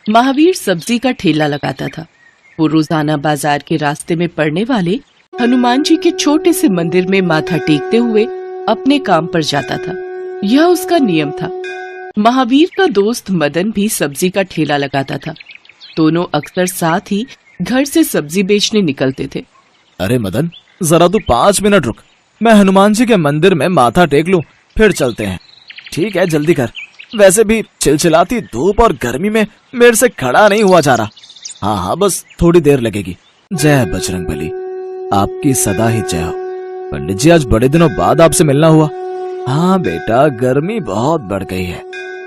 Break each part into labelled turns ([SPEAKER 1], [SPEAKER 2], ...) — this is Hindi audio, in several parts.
[SPEAKER 1] महावीर सब्जी का ठेला लगाता था। वो रोजाना बाजार के रास्ते में पड़ने वाले हनुमान जी के छोटे से मंदिर में माथा टेकते हुए अपने काम पर जाता था। यह उसका नियम था। महावीर का दोस्त मदन भी सब्जी का ठेला लगाता था। दोनों अक्सर साथ ही घर से सब्जी बेचने निकलते थे।
[SPEAKER 2] अरे मदन, जरा तू 5 मिनट रुक, मैं हनुमान जी के मंदिर में माथा टेक लूं, फिर चलते हैं। ठीक है, जल्दी कर। वैसे भी चिलचिलाती धूप और गर्मी में मेरे से खड़ा नहीं हुआ जा रहा। हाँ हाँ, बस थोड़ी देर लगेगी। जय बजरंगबली, आपकी सदा ही जय हो। पंडित जी, आज बड़े दिनों बाद आपसे मिलना हुआ। हाँ बेटा, गर्मी बहुत बढ़ गई है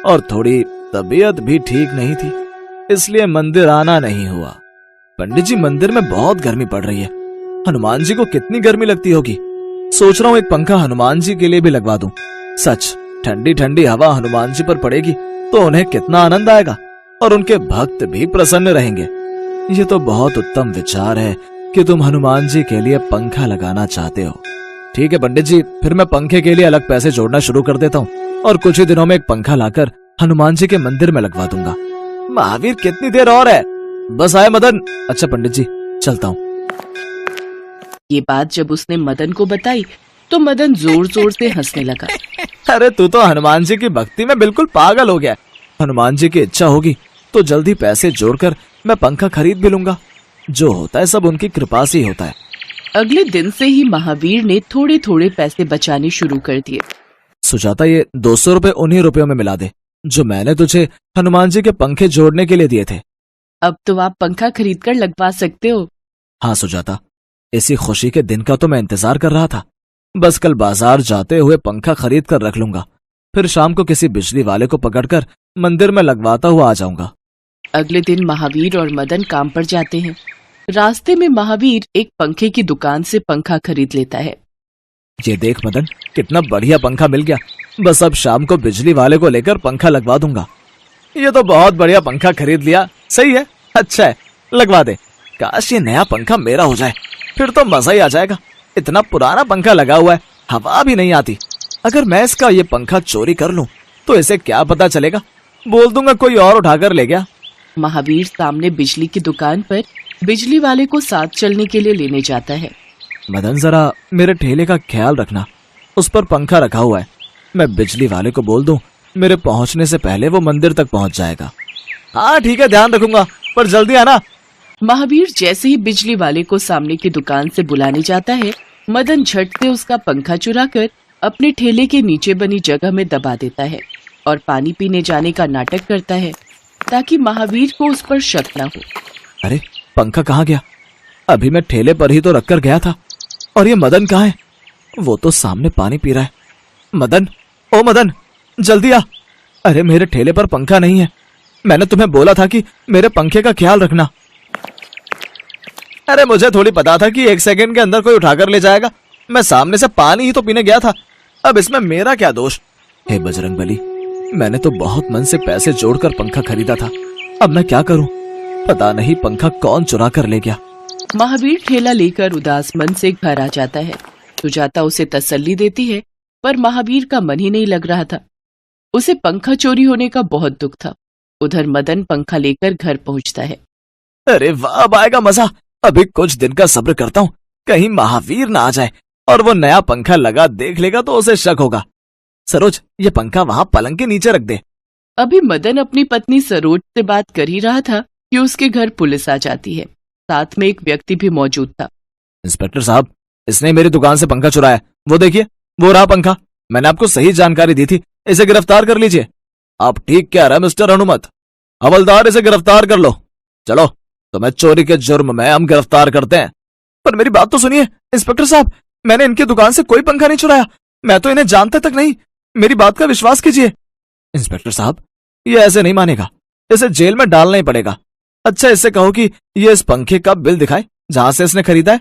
[SPEAKER 2] और थोड़ी तबीयत भी ठीक नहीं थी, इसलिए मंदिर आना नहीं हुआ। पंडित जी, मंदिर में बहुत गर्मी पड़ रही है। हनुमान जी को कितनी गर्मी लगती होगी। सोच रहा हूँ एक पंखा हनुमान जी के लिए भी लगवा दूं। सच, ठंडी ठंडी हवा हनुमान जी पर पड़ेगी तो उन्हें कितना आनंद आएगा और उनके भक्त भी प्रसन्न रहेंगे। ये तो बहुत उत्तम विचार है कि तुम हनुमान जी के लिए पंखा लगाना चाहते हो। ठीक है पंडित जी, फिर मैं पंखे के लिए अलग पैसे जोड़ना शुरू कर देता हूँ और कुछ ही दिनों में एक पंखा लाकर हनुमान जी के मंदिर में लगवा दूंगा। महावीर, कितनी देर और है? बस आए मदन। अच्छा पंडित जी, चलता हूँ।
[SPEAKER 1] ये बात जब उसने मदन को बताई तो मदन जोर जोर से हंसने लगा।
[SPEAKER 2] अरे तू तो हनुमान जी की भक्ति में बिल्कुल पागल हो गया। हनुमान जी की इच्छा होगी तो जल्दी पैसे जोड़कर मैं पंखा खरीद भी लूंगा। जो होता है सब उनकी कृपा से ही होता है।
[SPEAKER 1] अगले दिन से ही महावीर ने थोड़े थोड़े पैसे बचाने शुरू कर दिए।
[SPEAKER 2] सुजाता, ये 200 रुपए उन्हीं रुपयों में मिला दे जो मैंने तुझे हनुमान जी के पंखे जोड़ने के लिए दिए थे।
[SPEAKER 1] अब तो आप पंखा खरीद कर लगवा सकते हो।
[SPEAKER 2] हाँ सुजाता, इसी खुशी के दिन का तो मैं इंतजार कर रहा था। बस कल बाजार जाते हुए पंखा खरीद कर रख लूंगा, फिर शाम को किसी बिजली वाले को पकड़कर मंदिर में लगवाता हुआ आ जाऊंगा।
[SPEAKER 1] अगले दिन महावीर और मदन काम पर जाते हैं। रास्ते में महावीर एक पंखे की दुकान से पंखा खरीद लेता है।
[SPEAKER 2] ये देख मदन, कितना बढ़िया पंखा मिल गया। बस अब शाम को बिजली वाले को लेकर पंखा लगवा दूंगा। ये तो बहुत बढ़िया पंखा खरीद लिया। सही है, अच्छा है, लगवा दे। काश ये नया पंखा मेरा हो जाए, फिर तो मजा ही आ जाएगा। इतना पुराना पंखा लगा हुआ है, हवा भी नहीं आती। अगर मैं इसका ये पंखा चोरी कर लूं तो इसे क्या पता चलेगा। बोल दूंगा कोई और उठाकर ले गया।
[SPEAKER 1] महावीर सामने बिजली की दुकान पर बिजली वाले को साथ चलने के लिए लेने जाता है।
[SPEAKER 2] मदन, जरा मेरे ठेले का ख्याल रखना, उस पर पंखा रखा हुआ है। मैं बिजली वाले को बोल दूं, मेरे पहुंचने से पहले वो मंदिर तक पहुंच जाएगा। हाँ ठीक है, ध्यान रखूंगा, पर जल्दी आना।
[SPEAKER 1] महावीर जैसे ही बिजली वाले को सामने की दुकान से बुलाने जाता है, मदन झट से उसका पंखा चुराकर अपने ठेले के नीचे बनी जगह में दबा देता है और पानी पीने जाने का नाटक करता है ताकि महावीर को उस पर शक न हो।
[SPEAKER 2] अरे पंखा कहाँ गया? अभी मैं ठेले पर ही तो रखकर गया था। और ये मदन कहाँ है? वो तो सामने पानी पी रहा है। मदन, ओ मदन, जल्दी आ। अरे मेरे ठेले पर पंखा नहीं है। मैंने तुम्हें बोला था कि मेरे पंखे का ख्याल रखना। अरे मुझे थोड़ी पता था कि 1 सेकंड के अंदर कोई उठाकर ले जाएगा। मैं सामने से पानी ही तो पीने गया था। अब इसमें मेरा क्या दोष? हे बजरंगबली, मैंने तो बहुत मन से पैसे जोड़कर पंखा खरीदा था। अब मैं क्या करूं? पता नहीं पंखा कौन चुरा कर ले गया।
[SPEAKER 1] महावीर ठेला लेकर उदास मन से घर आ जाता है। सुजाता उसे तसल्ली देती है, पर महावीर का मन ही नहीं लग रहा था। उसे पंखा चोरी होने का बहुत दुख था। उधर मदन पंखा लेकर घर पहुंचता है।
[SPEAKER 2] अरे वाह, अब आएगा मजा। अभी कुछ दिन का सब्र करता हूँ, कहीं महावीर ना आ जाए और वो नया पंखा लगा देख लेगा तो उसे शक होगा। सरोज, ये पंखा वहाँ पलंग के नीचे रख दे।
[SPEAKER 1] अभी मदन अपनी पत्नी सरोज से बात कर ही रहा था कि उसके घर पुलिस आ जाती है। साथ में एक व्यक्ति भी मौजूद था।
[SPEAKER 2] इंस्पेक्टर साहब, इसने मेरी दुकान से पंखा चुराया। वो देखिए, वो रहा पंखा। मैंने आपको सही जानकारी दी थी, इसे गिरफ्तार कर लीजिए। आप ठीक कह रहे हैं मिस्टर हनुमत। हवलदार, इसे गिरफ्तार कर लो। चलो, तुम्हें चोरी के जुर्म में हम गिरफ्तार करते हैं। पर मेरी बात तो सुनिए इंस्पेक्टर साहब, मैंने इनकी दुकान से कोई पंखा नहीं चुराया। मैं तो इन्हें जानता तक नहीं। मेरी बात का विश्वास कीजिए। इंस्पेक्टर साहब, ये ऐसे नहीं मानेगा, इसे जेल में डालना ही पड़ेगा। अच्छा, इससे कहो कि ये इस पंखे का बिल दिखाए जहां से इसने खरीदा है।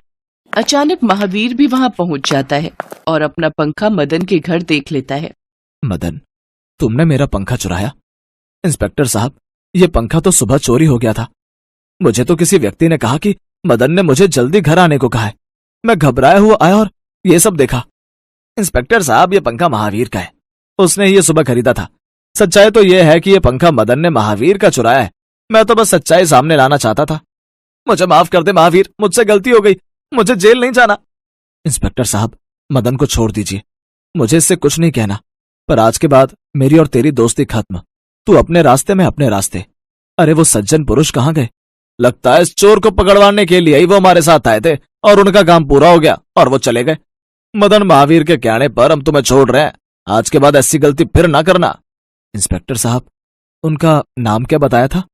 [SPEAKER 1] अचानक महावीर भी वहां पहुंच जाता है और अपना पंखा मदन के घर देख लेता है।
[SPEAKER 2] मदन, तुमने मेरा पंखा चुराया? इंस्पेक्टर साहब, ये पंखा तो सुबह चोरी हो गया था। मुझे तो किसी व्यक्ति ने कहा कि मदन ने मुझे जल्दी घर आने को कहा है। मैं घबराया हुआ आया और ये सब देखा। इंस्पेक्टर साहब, ये पंखा महावीर का है। उसने ये सुबह खरीदा था। सच्चाई तो ये है कि ये पंखा मदन ने महावीर का चुराया है। मैं तो बस सच्चाई सामने लाना चाहता था। मुझे माफ कर दे महावीर, मुझसे गलती हो गई, मुझे जेल नहीं जाना। इंस्पेक्टर साहब, मदन को छोड़ दीजिए, मुझे इससे कुछ नहीं कहना, पर आज के बाद मेरी और तेरी दोस्ती खत्म। तू अपने रास्ते में अपने रास्ते। अरे वो सज्जन पुरुष कहाँ गए? लगता है इस चोर को पकड़वाने के लिए ही वो हमारे साथ आए थे और उनका काम पूरा हो गया और वो चले गए। मदन महावीर के कहने पर हम तुम्हें छोड़ रहे हैं, आज के बाद ऐसी गलती फिर ना करना। इंस्पेक्टर साहब, उनका नाम क्या बताया था?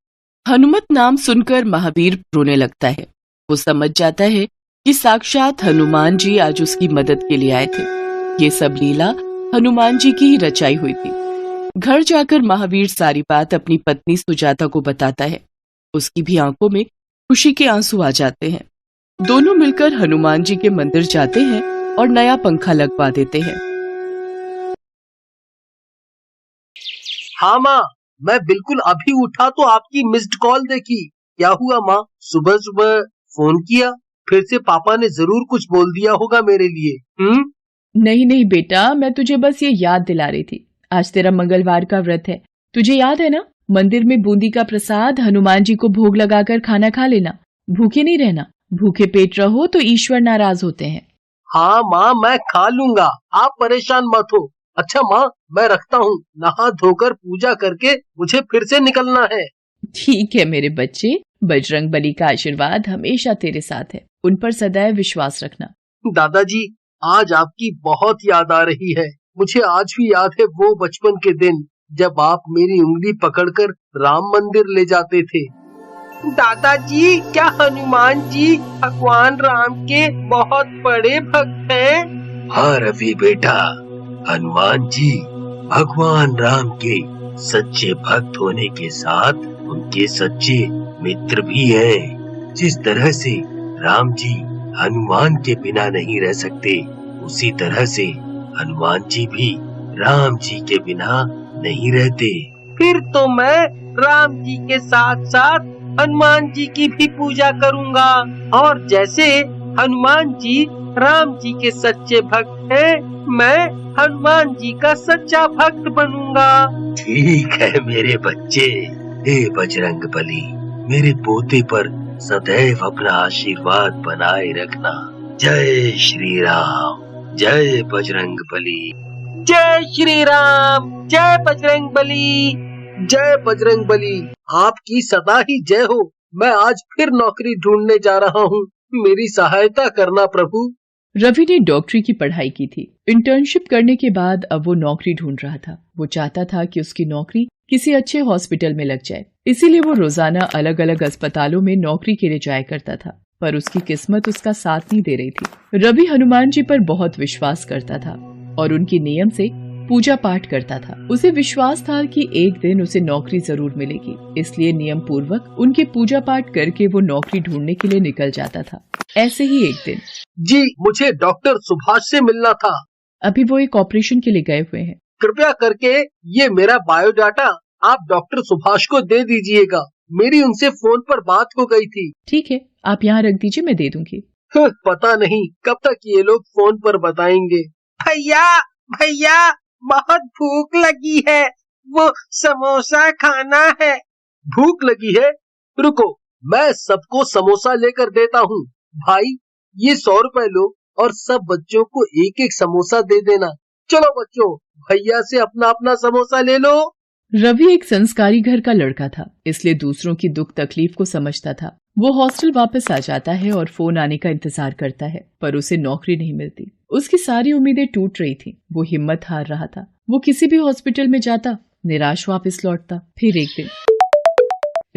[SPEAKER 1] हनुमत नाम सुनकर महावीर रोने लगता है। वो समझ जाता है कि साक्षात हनुमान जी आज उसकी मदद के लिए आए थे। ये सब लीला हनुमान जी की ही रचाई हुई थी। घर जाकर महावीर सारी बात अपनी पत्नी सुजाता को बताता है। उसकी भी आंखों में खुशी के आंसू आ जाते हैं। दोनों मिलकर हनुमान जी के मंदिर जाते हैं और नया पंखा लगवा देते हैं।
[SPEAKER 3] हाँ माँ, मैं बिल्कुल अभी उठा तो आपकी मिस्ड कॉल देखी। क्या हुआ माँ, सुबह सुबह फोन किया? फिर से पापा ने जरूर कुछ बोल दिया होगा मेरे लिए।
[SPEAKER 4] नहीं नहीं बेटा, मैं तुझे बस ये याद दिला रही थी, आज तेरा मंगलवार का व्रत है। तुझे याद है ना, मंदिर में बूंदी का प्रसाद हनुमान जी को भोग लगाकर खाना खा लेना, भूखे नहीं रहना। भूखे पेट रहो तो ईश्वर नाराज होते हैं।
[SPEAKER 3] हाँ माँ, मैं खा लूंगा, आप परेशान मत हो। अच्छा माँ, मैं रखता हूँ, नहा धोकर पूजा करके मुझे फिर से निकलना है।
[SPEAKER 4] ठीक है मेरे बच्चे, बजरंग बली का आशीर्वाद हमेशा तेरे साथ है, उन पर सदैव विश्वास रखना।
[SPEAKER 3] दादाजी, आज आपकी बहुत याद आ रही है। मुझे आज भी याद है वो बचपन के दिन जब आप मेरी उंगली पकड़कर राम मंदिर ले जाते थे। दादाजी, क्या हनुमान जी भगवान राम के बहुत बड़े भक्त हैं? हाँ रवि बेटा, हनुमान जी भगवान राम के सच्चे भक्त होने के साथ उनके सच्चे मित्र भी हैं। जिस तरह से राम जी हनुमान के बिना नहीं रह सकते, उसी तरह से हनुमान जी भी राम जी के बिना नहीं रहते। फिर तो मैं राम जी के साथ साथ हनुमान जी की भी पूजा करूंगा, और जैसे हनुमान जी राम जी के सच्चे भक्त हैं, मैं हनुमान जी का सच्चा भक्त बनूंगा। ठीक है मेरे बच्चे। हे बजरंग बली, मेरे पोते पर सदैव अपना आशीर्वाद बनाए रखना। जय श्री राम, जय बजरंग बली। जय श्री राम, जय बजरंग बली, जय बजरंग बली। आपकी सदा ही जय हो। मैं आज फिर नौकरी ढूंढने जा रहा हूँ, मेरी सहायता करना प्रभु।
[SPEAKER 4] रवि ने डॉक्टरी की पढ़ाई की थी। इंटर्नशिप करने के बाद अब वो नौकरी ढूंढ रहा था। वो चाहता था कि उसकी नौकरी किसी अच्छे हॉस्पिटल में लग जाए, इसीलिए वो रोजाना अलग अलग अस्पतालों में नौकरी के लिए जाया करता था। पर उसकी किस्मत उसका साथ नहीं दे रही थी। रवि हनुमान जी पर बहुत विश्वास करता था और उनकी नियम से पूजा पाठ करता था। उसे विश्वास था कि एक दिन उसे नौकरी जरूर मिलेगी, इसलिए नियम पूर्वक उनके पूजा पाठ करके वो नौकरी ढूंढने के लिए निकल जाता था। ऐसे ही एक दिन,
[SPEAKER 3] जी मुझे डॉक्टर सुभाष से मिलना था।
[SPEAKER 4] अभी वो एक ऑपरेशन के लिए गए हुए हैं।
[SPEAKER 3] कृपया करके ये मेरा बायोडाटा आप डॉक्टर सुभाष को दे दीजिएगा। मेरी उनसे फोन पर बात हो गई थी।
[SPEAKER 4] ठीक है, आप यहाँ रख दीजिए, मैं दे दूंगी।
[SPEAKER 3] पता नहीं कब तक ये लोग फोन पर बताएंगे। भैया भैया, बहुत भूख लगी है, वो समोसा खाना है। भूख लगी है? रुको, मैं सबको समोसा लेकर देता हूँ। भाई, ये 100 रुपए लो और सब बच्चों को एक एक समोसा दे देना। चलो बच्चों, भैया से अपना अपना समोसा ले लो।
[SPEAKER 4] रवि एक संस्कारी घर का लड़का था, इसलिए दूसरों की दुख तकलीफ को समझता था। वो हॉस्टल वापस आ जाता है और फोन आने का इंतजार करता है, पर उसे नौकरी नहीं मिलती। उसकी सारी उम्मीदें टूट रही थी। वो हिम्मत हार रहा था। वो किसी भी हॉस्पिटल में जाता, निराश वापस लौटता। फिर एक दिन,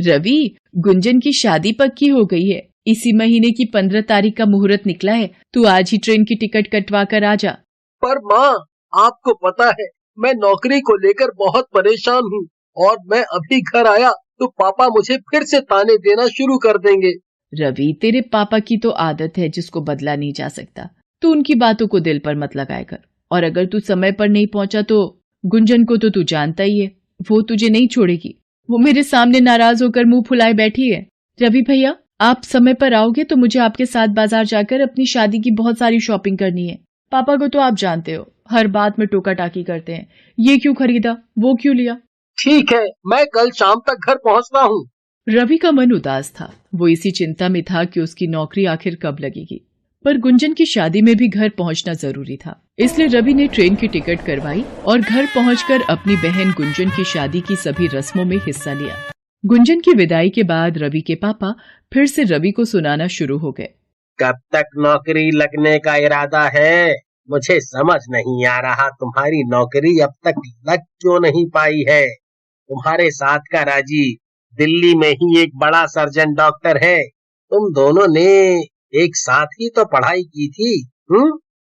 [SPEAKER 4] रवि, गुंजन की शादी पक्की हो गई है। इसी महीने की 15 तारीख का मुहूर्त निकला है। तू आज ही ट्रेन की टिकट कटवा कर आ जा।
[SPEAKER 3] पर माँ, आपको पता है मैं नौकरी को लेकर बहुत परेशान हूँ, और मैं अभी घर आया तो पापा मुझे फिर से ताने देना शुरू कर देंगे।
[SPEAKER 4] रवि, तेरे पापा की तो आदत है जिसको बदला नहीं जा सकता। तू उनकी बातों को दिल पर मत लगाया कर। और अगर तू समय पर नहीं पहुंचा तो गुंजन को तो तू जानता ही है, वो तुझे नहीं छोड़ेगी। वो मेरे सामने नाराज होकर मुंह फुलाए बैठी है। रवि भैया, आप समय पर आओगे तो मुझे आपके साथ बाजार जाकर अपनी शादी की बहुत सारी शॉपिंग करनी है। पापा को तो आप जानते हो, हर बात में टोका टाकी करते हैं। ये क्यों खरीदा, वो क्यों लिया।
[SPEAKER 3] ठीक है, मैं कल शाम तक घर पहुँचता हूँ।
[SPEAKER 4] रवि का मन उदास था। वो इसी चिंता में था कि उसकी नौकरी आखिर कब लगेगी। पर गुंजन की शादी में भी घर पहुंचना जरूरी था, इसलिए रवि ने ट्रेन की टिकट करवाई और घर पहुंचकर अपनी बहन गुंजन की शादी की सभी रस्मों में हिस्सा लिया। गुंजन की विदाई के बाद रवि के पापा फिर से रवि को सुनाना शुरू हो गए।
[SPEAKER 5] कब तक नौकरी लगने का इरादा है? मुझे समझ नहीं आ रहा, तुम्हारी नौकरी अब तक लग क्यों नहीं पाई है? तुम्हारे साथ का राजी दिल्ली में ही एक बड़ा सर्जन डॉक्टर है। तुम दोनों ने एक साथ ही तो पढ़ाई की थी।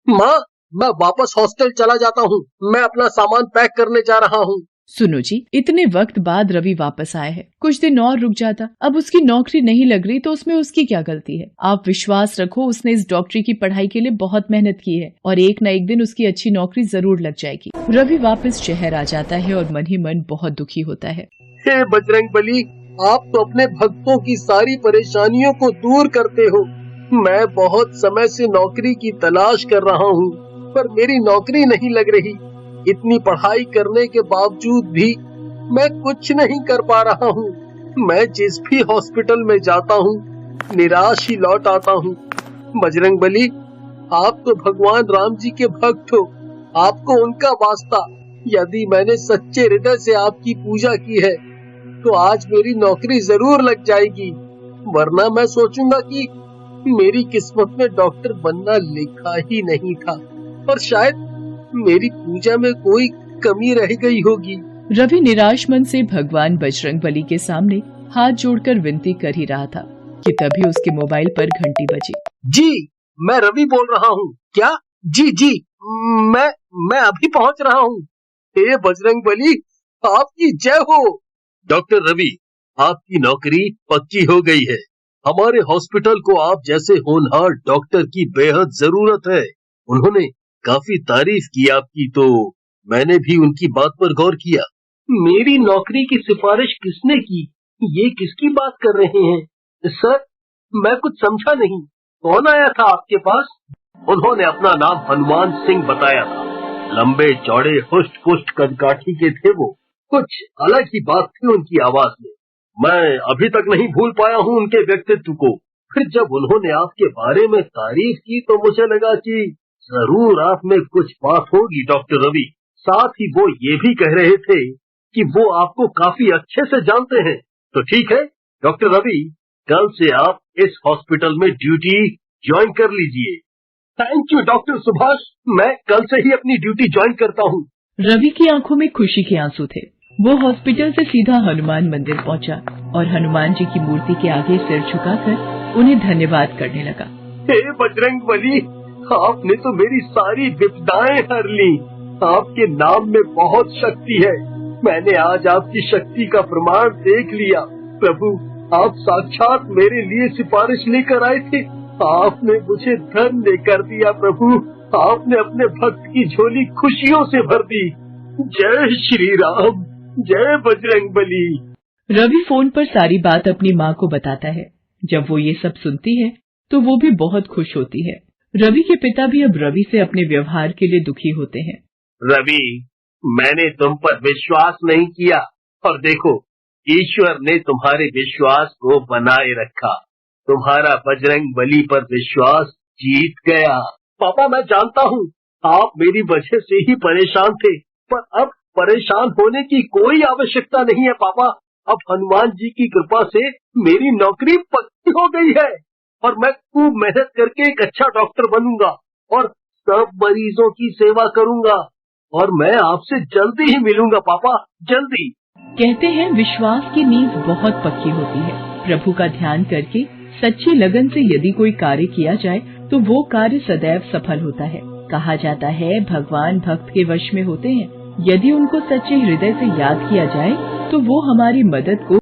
[SPEAKER 3] माँ, मैं वापस हॉस्टल चला जाता हूँ। मैं अपना सामान पैक करने जा रहा हूँ।
[SPEAKER 4] सुनो जी, इतने वक्त बाद रवि वापस आया है, कुछ दिन और रुक जाता। अब उसकी नौकरी नहीं लग रही तो उसमें उसकी क्या गलती है? आप विश्वास रखो, उसने इस डॉक्टरी की पढ़ाई के लिए बहुत मेहनत की है और एक न एक दिन उसकी अच्छी नौकरी जरूर लग जाएगी। रवि वापस शहर आ जाता है और मन ही मन बहुत दुखी होता है।
[SPEAKER 3] हे बजरंगबली, आप तो अपने भक्तों की सारी परेशानियों को दूर करते हो। मैं बहुत समय से नौकरी की तलाश कर रहा हूँ, पर मेरी नौकरी नहीं लग रही। इतनी पढ़ाई करने के बावजूद भी मैं कुछ नहीं कर पा रहा हूँ। मैं जिस भी हॉस्पिटल में जाता हूँ, निराश ही लौट आता हूँ। बजरंगबली, आप तो भगवान राम जी के भक्त हो, आपको उनका वास्ता। यदि मैंने सच्चे हृदय से आपकी पूजा की है तो आज मेरी नौकरी जरूर लग जाएगी, वरना मैं सोचूंगा कि मेरी किस्मत में डॉक्टर बनना लिखा ही नहीं था और शायद मेरी पूजा में कोई कमी रह गई होगी।
[SPEAKER 4] रवि निराश मन से भगवान बजरंगबली के सामने हाथ जोड़कर विनती कर ही रहा था कि तभी उसके मोबाइल पर घंटी बजी।
[SPEAKER 3] जी, मैं रवि बोल रहा हूँ। क्या? जी, मैं अभी पहुँच रहा हूँ। हे बजरंगबली, आपकी जय हो। डॉक्टर रवि, आपकी नौकरी पक्की हो गई है। हमारे हॉस्पिटल को आप जैसे होनहार डॉक्टर की बेहद जरूरत है। उन्होंने काफी तारीफ की आपकी, तो मैंने भी उनकी बात पर गौर किया। मेरी नौकरी की सिफारिश किसने की? ये किसकी बात कर रहे हैं? सर, मैं कुछ समझा नहीं। कौन आया था आपके पास? उन्होंने अपना नाम हनुमान सिंह बताया था। लंबे चौड़े हुष्ट पुष्ट कदकाठी के थे वो। कुछ अलग ही बात थी उनकी आवाज में। मैं अभी तक नहीं भूल पाया हूँ उनके व्यक्तित्व को। फिर जब उन्होंने आपके बारे में तारीफ की तो मुझे लगा कि जरूर आप में कुछ बात होगी डॉक्टर रवि। साथ ही वो ये भी कह रहे थे कि वो आपको काफी अच्छे से जानते हैं। तो ठीक है डॉक्टर रवि, कल से आप इस हॉस्पिटल में ड्यूटी ज्वाइन कर लीजिए। थैंक यू डॉक्टर सुभाष, मैं कल से ही अपनी ड्यूटी ज्वाइन करता हूँ।
[SPEAKER 4] रवि की आंखों में खुशी के आंसू थे। वो हॉस्पिटल से सीधा हनुमान मंदिर पहुंचा और हनुमान जी की मूर्ति के आगे सिर झुकाकर उन्हें धन्यवाद करने लगा।
[SPEAKER 3] हे बजरंगबली, आपने तो मेरी सारी विपदाएं हर ली। आपके नाम में बहुत शक्ति है। मैंने आज आपकी शक्ति का प्रमाण देख लिया। प्रभु, आप साक्षात मेरे लिए सिफारिश लेकर आए थे। आपने मुझे धन्य कर दिया प्रभु। आपने अपने भक्त की झोली खुशियों से भर दी। जय श्री राम, जय बजरंगबली।
[SPEAKER 4] रवि फोन पर सारी बात अपनी माँ को बताता है। जब वो ये सब सुनती है तो वो भी बहुत खुश होती है। रवि के पिता भी अब रवि से अपने व्यवहार के लिए दुखी होते हैं।
[SPEAKER 3] रवि, मैंने तुम पर विश्वास नहीं किया और देखो, ईश्वर ने तुम्हारे विश्वास को बनाए रखा। तुम्हारा बजरंगबली पर विश्वास जीत गया। पापा, मैं जानता हूँ आप मेरी वजह से ही परेशान थे, पर अब परेशान होने की कोई आवश्यकता नहीं है पापा। अब हनुमान जी की कृपा से मेरी नौकरी पक्की हो गई है और मैं खूब मेहनत करके एक अच्छा डॉक्टर बनूंगा और सब मरीजों की सेवा करूंगा। और मैं आपसे जल्दी ही मिलूंगा पापा, जल्दी।
[SPEAKER 4] कहते हैं विश्वास की नींव बहुत पक्की होती है। प्रभु का ध्यान करके सच्ची लगन से यदि कोई कार्य किया जाए तो वो कार्य सदैव सफल होता है। कहा जाता है भगवान भक्त के वश में होते हैं। यदि उनको सच्चे हृदय से याद किया जाए तो वो हमारी मदद को